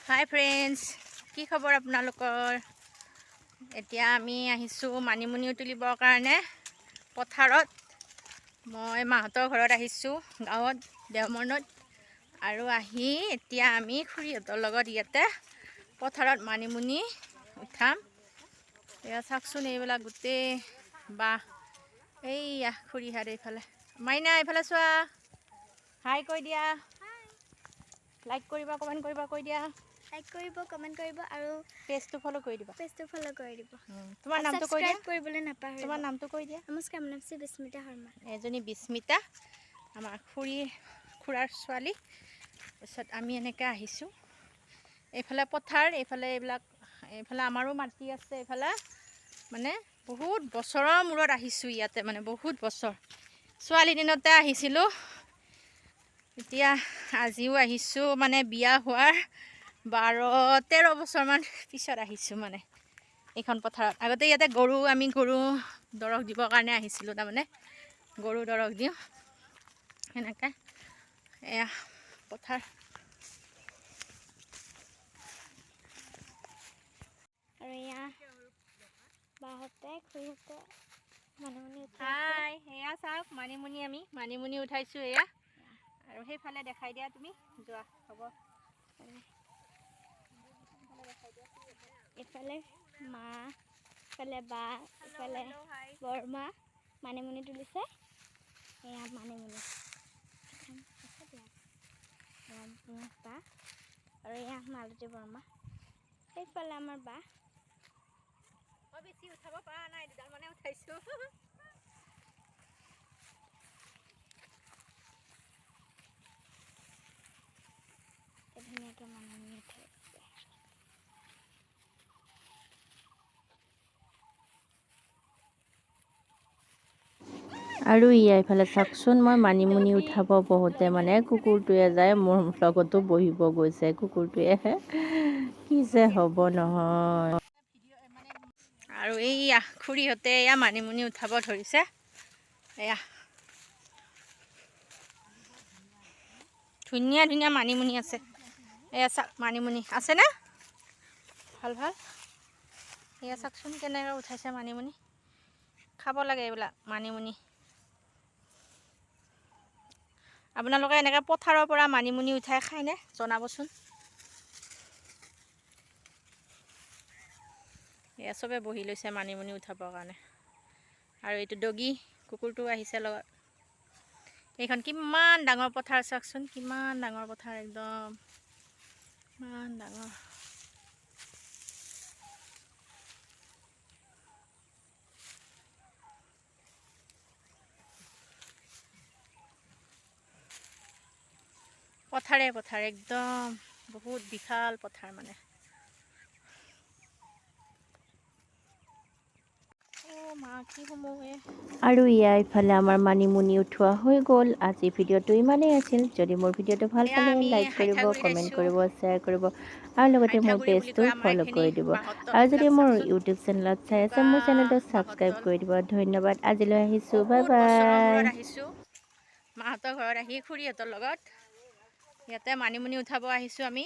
হাই friends, কি খবৰ আপোনালোকৰ? এতিয়া আমি আহিছোঁ মানিমুনি তুলিবৰ কাৰণে পথাৰত। মই মাহঁতৰ ঘৰত আহিছোঁ গাঁৱত দেওমনত, আৰু আহি এতিয়া আমি খুৰীহঁতৰ লগত ইয়াতে পথাৰত মানিমুনি উঠাম। এয়া চাওকচোন, এইবিলাক গোটেই বাহ। এইয়া খুৰীহাত এইফালে। মাইনা এইফালে চোৱা, হাই কৈ দিয়া, লাইক কৰিবা, কমেণ্ট কৰিবা, কৈ দিয়া। লাইক কৰিব, কমেণ্ট কৰিব আৰু পেজটো ফলো কৰি দিবা। কৰি দিব। তোমাৰ নামটো কৈ দিয়া। সাবস্ক্ৰাইব কৰিবলৈ নাপাহৰিব। তোমাৰ নামটো কৈ দিয়া। নমস্কাৰ, মোৰ নাম শ্ৰী বিস্মিতা শৰ্মা। এজনী বিস্মিতা, আমাৰ খুৰাৰ ছোৱালী। তাৰপিছত আমি এনেকৈ আহিছোঁ। এইফালে পথাৰ, এইফালে এইফালে আমাৰো মাটি আছে। এইফালে মানে বহুত বছৰৰ মূৰত আহিছোঁ ইয়াতে, মানে বহুত বছৰ। ছোৱালী দিনতে আহিছিলোঁ, এতিয়া আজিও আহিছোঁ, মানে বিয়া হোৱাৰ 12-13 বছৰমান পিছত আহিছোঁ মানে এইখন পথাৰত। আগতে ইয়াতে আমি গৰু দৰৱ দিবৰ কাৰণে আহিছিলোঁ, তাৰমানে গৰু দৰৱ দিওঁ সেনেকৈ। এয়া পথাৰ। আৰু এয়া বাহঁতে খুৰীহঁতে মানিমুনি হাই, এয়া চাওক মানিমুনি, আমি মানিমুনি উঠাইছোঁ এয়া। আৰু সেইফালে দেখাই দিয়া তুমি, যোৱা হ'ব। এইফালে মা, ইফালে বা, ইফালে বৰমা মানিমুনি তুলিছে। এয়া মানিমুনি বা, আৰু এয়া মালতী বৰমা। সেইফালে আমাৰ বা। বেছি উঠাব পৰা নাই, দুডাল মানে উঠাইছোঁ। ধুনীয়াকৈ মানিমুনি উঠাইছে। আৰু ইফালে চাওকচোন, মই মানিমুনি উঠাব বহুতে মানে কুকুৰটোৱে যায় মোৰ লগতো বহিব গৈছে। কুকুৰটোৱে কি যে হ'ব নহয়। আৰু এইয়া খুৰীহঁতে এয়া মানিমুনি উঠাব ধৰিছে। এয়া ধুনীয়া ধুনীয়া মানিমুনি আছে। এয়া চাওক মানিমুনি আছেনে? ভাল ভাল। এয়া চাওকচোন কেনেকৈ উঠাইছে মানিমুনি। খাব লাগে এইবিলাক মানিমুনি। আপোনালোকে এনেকৈ পথাৰৰ পৰা মানিমুনি উঠাই খায়নে? জনাবচোন। এয়া চবে বহি লৈছে মানিমুনি উঠাবৰ কাৰণে। আৰু এইটো ডগী কুকুৰটো আহিছে লগত। এইখন কিমান ডাঙৰ পথাৰ চাওকচোন, কিমান ডাঙৰ পথাৰ, একদম ইমান ডাঙৰ। পথাৰে পথাৰ, একদম বহুত বিশাল পথাৰ মানে। আৰু ইফালে আমাৰ মানিমুনি উঠোৱা হৈ গ'ল। আজি ভিডিঅ'টো ইমানেই আছিল। যদি মোৰ ভিডিঅ'টো ভাল এয়া পালে আমি লাইক কৰিব, হাইঠাগুৰিত কমেণ্ট আহিছোঁ। কৰিব, শ্বেয়াৰ কৰিব, আৰু লগতে মোৰ হাইঠাগুৰি বুলি পেজটো কয় আমাৰ ফ'ল' এইখিনি কৰি দিব। বাঁহৰ আৰু যদি এইবিলাক মোৰ চাওকচোন, ইউটিউব চেনেলত চাই আছে, কিবা মোৰ চেনেলটো বাঁহৰ ছাবস্ক্ৰাইব তল। কৰি দিব। ধন্যবাদ। আজিলৈ আহিছোঁ, বাই বহুত বছৰৰ বাই। মূৰত আহিছোঁ মাহঁতৰ ঘৰত আহি, খুৰীহঁতৰ লগত ইয়াতে মানিমুনি উঠাব আহিছোঁ আমি।